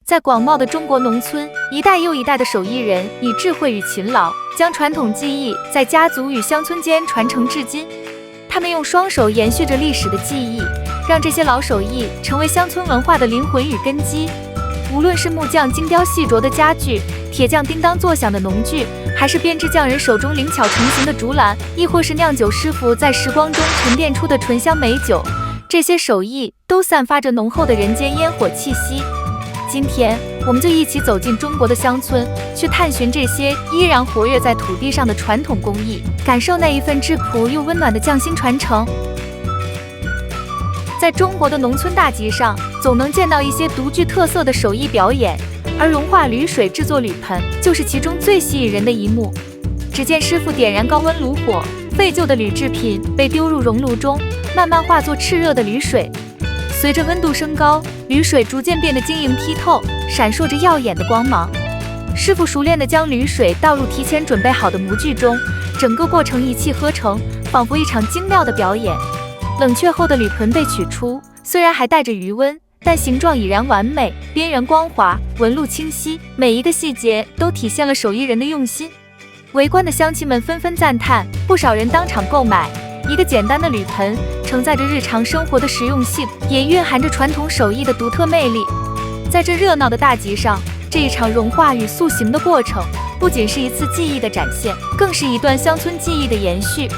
在广袤的中国农村，一代又一代的手艺人以智慧与勤劳，将传统技艺在家族与乡村间传承至今。他们用双手延续着历史的技艺，让这些老手艺成为乡村文化的灵魂与根基。无论是木匠精雕细琢的家具，铁匠叮当作响的农具，还是编织匠人手中灵巧成型的竹篮，亦或是酿酒师傅在时光中沉淀出的醇香美酒，这些手艺都散发着浓厚的人间烟火气息。今天，我们就一起走进中国的乡村，去探寻这些依然活跃在土地上的传统工艺，感受那一份质朴又温暖的匠心传承。在中国的农村大集上，总能见到一些独具特色的手艺表演，而融化铝水制作铝盆，就是其中最吸引人的一幕。只见师傅点燃高温炉火，废旧的铝制品被丢入熔炉中，慢慢化作炽热的铝水。随着温度升高，铝水逐渐变得晶莹剔透，闪烁着耀眼的光芒。师傅熟练地将铝水倒入提前准备好的模具中，整个过程一气呵成，仿佛一场精妙的表演。冷却后的铝盆被取出，虽然还带着余温，但形状已然完美，边缘光滑，纹路清晰，每一个细节都体现了手艺人的用心。围观的乡亲们纷纷赞叹，不少人当场购买。一个简单的铝盆，承载着日常生活的实用性，也蕴含着传统手艺的独特魅力。在这热闹的大集上，这一场融化与塑形的过程，不仅是一次技艺的展现，更是一段乡村技艺的延续。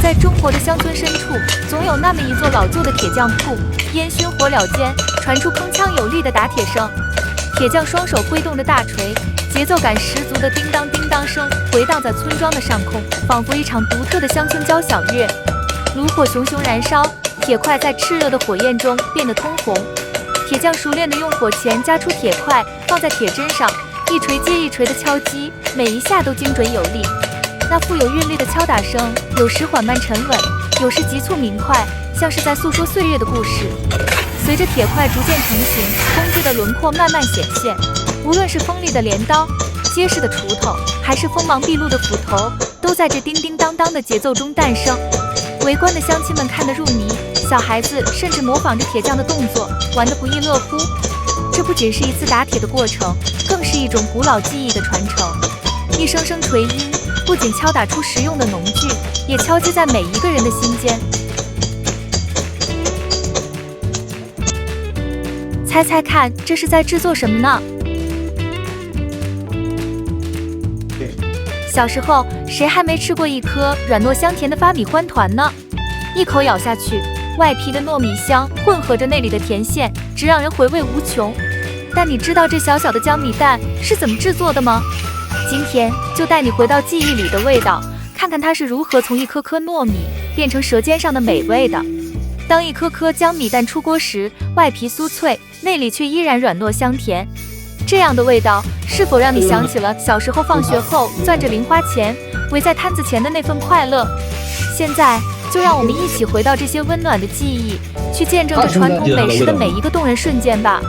在中国的乡村深处，总有那么一座老旧的铁匠铺，烟熏火燎间传出铿锵有力的打铁声。铁匠双手挥动着大锤，节奏感十足的叮当叮当声回荡在村庄的上空，仿佛一场独特的乡村交响乐。炉火熊熊燃烧，铁块在炽热的火焰中变得通红。铁匠熟练地用火钳夹出铁块，放在铁砧上，一锤接一锤的敲击，每一下都精准有力。那富有韵律的敲打声，有时缓慢沉稳，有时急促明快，像是在诉说岁月的故事。随着铁块逐渐成型，工具的轮廓慢慢显现。无论是锋利的镰刀、结实的锄头，还是锋芒毕露的斧头，都在这叮叮当当的节奏中诞生。围观的乡亲们看得入迷，小孩子甚至模仿着铁匠的动作，玩得不亦乐乎。这不仅是一次打铁的过程，更是一种古老技艺的传承。一声声锤音，不仅敲打出实用的农具，也敲击在每一个人的心间。猜猜看，这是在制作什么呢？小时候，谁还没吃过一颗软糯香甜的发米欢团呢？一口咬下去，外皮的糯米香混合着内里的甜馅，直让人回味无穷。但你知道这小小的江米蛋是怎么制作的吗？今天就带你回到记忆里的味道，看看它是如何从一颗颗糯米变成舌尖上的美味的。当一颗颗江米蛋出锅时，外皮酥脆，内里却依然软糯香甜。这样的味道是否让你想起了小时候放学后攥着零花钱围在摊子前的那份快乐？现在就让我们一起回到这些温暖的记忆，去见证着传统美食的每一个动人瞬间吧。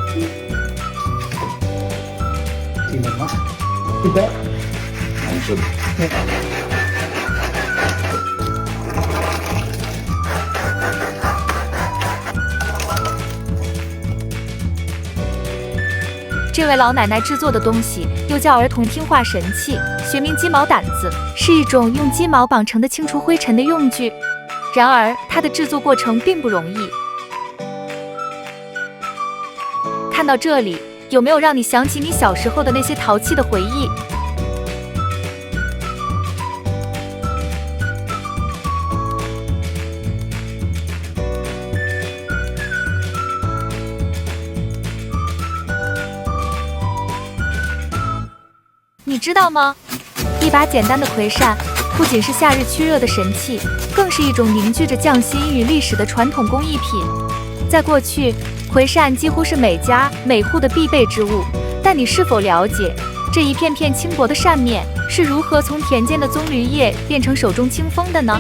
这位老奶奶制作的东西又叫儿童听话神器，学名鸡毛掸子，是一种用鸡毛绑成的清除灰尘的用具。然而，它的制作过程并不容易。看到这里，有没有让你想起你小时候的那些淘气的回忆？你知道吗？一把简单的葵扇，不仅是夏日驱热的神器，更是一种凝聚着匠心与历史的传统工艺品。在过去，葵扇几乎是每家每户的必备之物，但你是否了解，这一片片轻薄的扇面是如何从田间的棕榈叶变成手中清风的呢？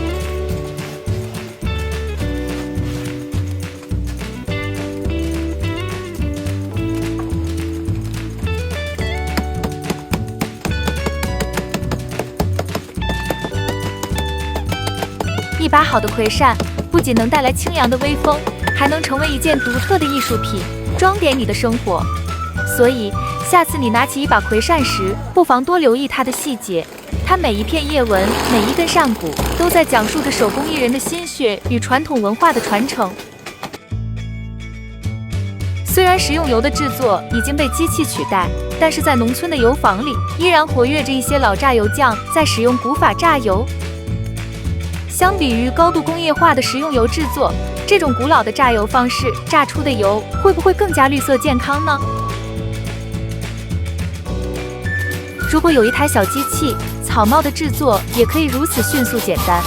一把好的葵扇不仅能带来清扬的微风，还能成为一件独特的艺术品，装点你的生活。所以，下次你拿起一把葵扇时，不妨多留意它的细节。它每一片叶纹，每一根扇骨，都在讲述着手工艺人的心血与传统文化的传承。虽然食用油的制作已经被机器取代，但是在农村的油坊里，依然活跃着一些老榨油匠在使用古法榨油。相比于高度工业化的食用油制作，这种古老的榨油方式榨出的油会不会更加绿色健康呢？如果有一台小机器，草帽的制作也可以如此迅速简单。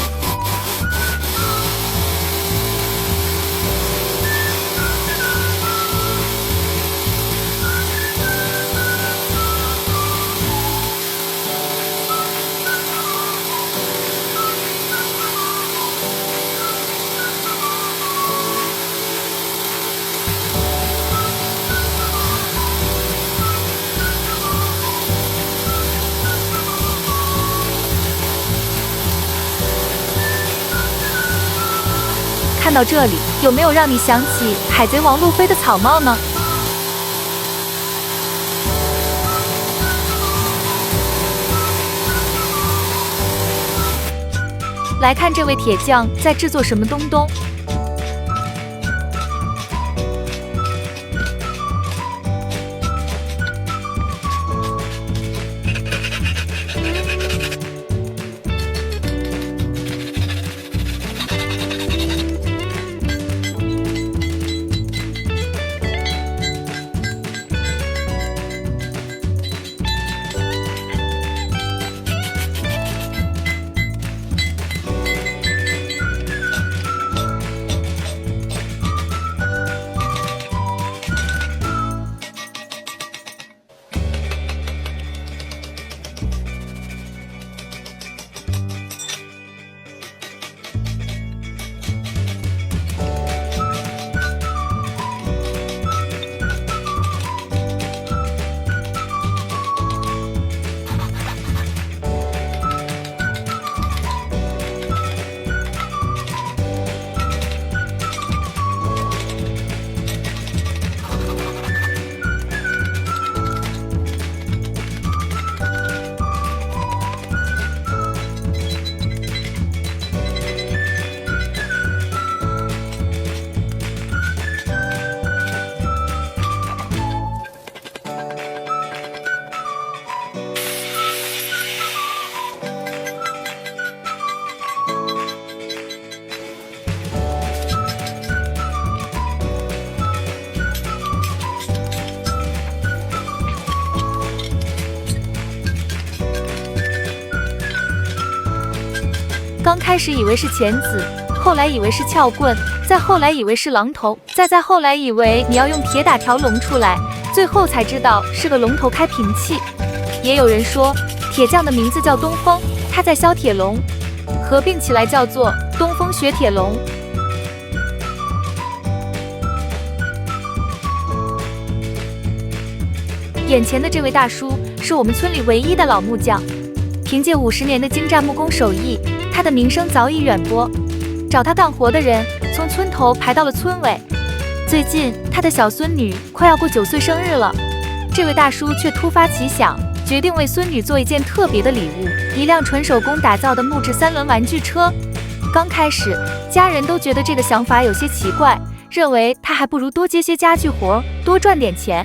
看到这里，有没有让你想起海贼王路飞的草帽呢？来看这位铁匠在制作什么东东。刚开始以为是钳子，后来以为是撬棍，再后来以为是榔头，再后来以为你要用铁打条龙出来，最后才知道是个龙头开瓶器。也有人说，铁匠的名字叫东风，他在削铁龙，合并起来叫做东风雪铁龙。眼前的这位大叔是我们村里唯一的老木匠，凭借50年的精湛木工手艺，他的名声早已远播。找他干活的人从村头排到了村尾。最近他的小孙女快要过9岁生日了，这位大叔却突发奇想，决定为孙女做一件特别的礼物，一辆纯手工打造的木质3轮玩具车。刚开始，家人都觉得这个想法有些奇怪，认为他还不如多接些家具活，多赚点钱。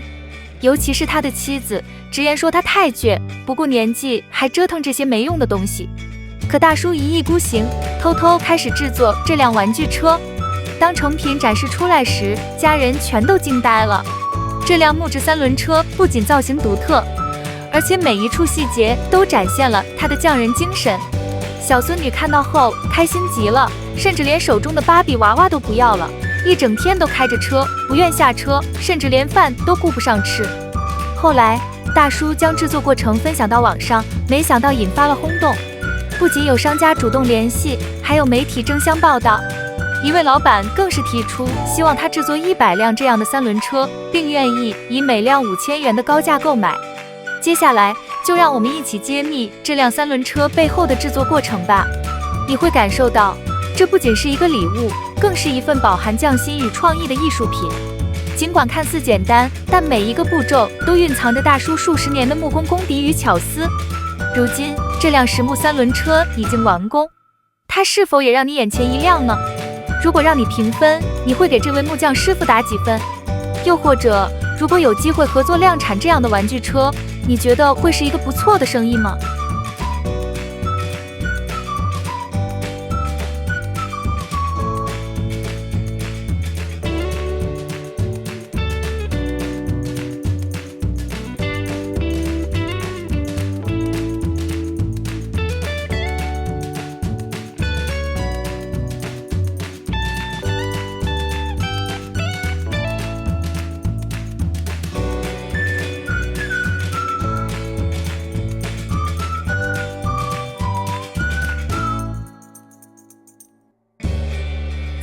尤其是他的妻子，直言说他太倔，不顾年纪还折腾这些没用的东西。可大叔一意孤行，偷偷开始制作这辆玩具车。当成品展示出来时，家人全都惊呆了。这辆木质3轮车不仅造型独特，而且每一处细节都展现了他的匠人精神。小孙女看到后开心极了，甚至连手中的芭比娃娃都不要了，一整天都开着车，不愿下车，甚至连饭都顾不上吃。后来，大叔将制作过程分享到网上，没想到引发了轰动。不仅有商家主动联系，还有媒体争相报道。一位老板更是提出希望他制作100辆这样的3轮车，并愿意以每辆5000元的高价购买。接下来就让我们一起揭秘这辆3轮车背后的制作过程吧。你会感受到，这不仅是一个礼物，更是一份饱含匠心与创意的艺术品。尽管看似简单，但每一个步骤都蕴藏着大叔数十年的木工功底与巧思。如今，这辆实木3轮车已经完工，它是否也让你眼前一亮呢？如果让你评分，你会给这位木匠师傅打几分？又或者，如果有机会合作量产这样的玩具车，你觉得会是一个不错的生意吗？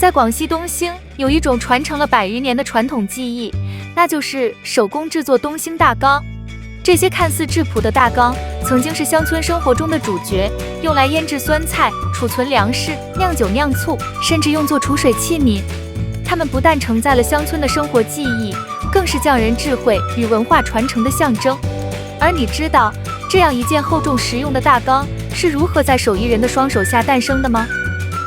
在广西东兴有一种传承了100余年的传统技艺，那就是手工制作东兴大缸。这些看似质朴的大缸，曾经是乡村生活中的主角，用来腌制酸菜、储存粮食、酿酒酿醋，甚至用作储水器皿。它们不但承载了乡村的生活记忆，更是匠人智慧与文化传承的象征。而你知道，这样一件厚重实用的大缸是如何在手艺人的双手下诞生的吗？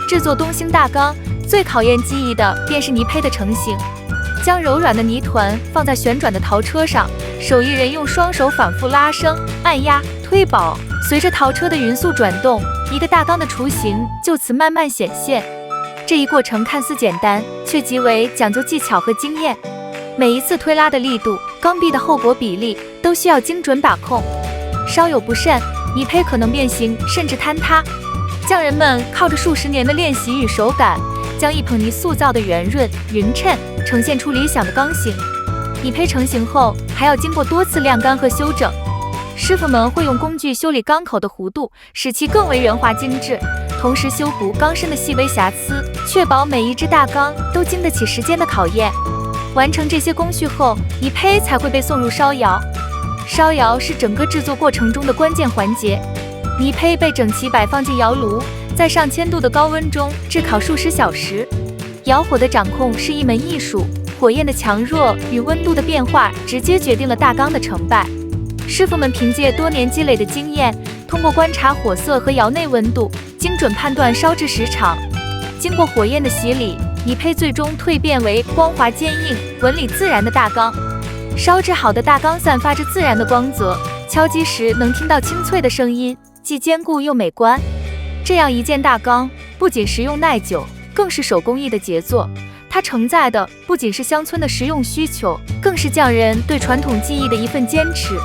制作东兴大缸最考验技艺的便是泥胚的成型。将柔软的泥团放在旋转的陶车上，手艺人用双手反复拉升、按压、推保，随着陶车的匀速转动，一个大缸的雏形就此慢慢显现。这一过程看似简单，却极为讲究技巧和经验。每一次推拉的力度、缸壁的厚薄比例都需要精准把控，稍有不慎，泥胚可能变形甚至坍塌。匠人们靠着数十年的练习与手感，将一捧泥塑造的圆润匀称，呈现出理想的缸形。泥胚成型后，还要经过多次晾干和修整。师傅们会用工具修理缸口的弧度，使其更为圆滑精致，同时修补缸身的细微瑕疵，确保每一只大缸都经得起时间的考验。完成这些工序后，泥胚才会被送入烧窑。烧窑是整个制作过程中的关键环节。泥胚被整齐摆放进窑炉，在上千度的高温中炙烤数十小时。窑火的掌控是一门艺术，火焰的强弱与温度的变化直接决定了大缸的成败。师傅们凭借多年积累的经验，通过观察火色和窑内温度，精准判断烧制时长。经过火焰的洗礼，泥胚最终蜕变为光滑坚硬、纹理自然的大缸。烧制好的大缸散发着自然的光泽，敲击时能听到清脆的声音，既坚固又美观。这样一件大缸，不仅实用耐久，更是手工艺的杰作。它承载的不仅是乡村的实用需求，更是匠人对传统技艺的一份坚持。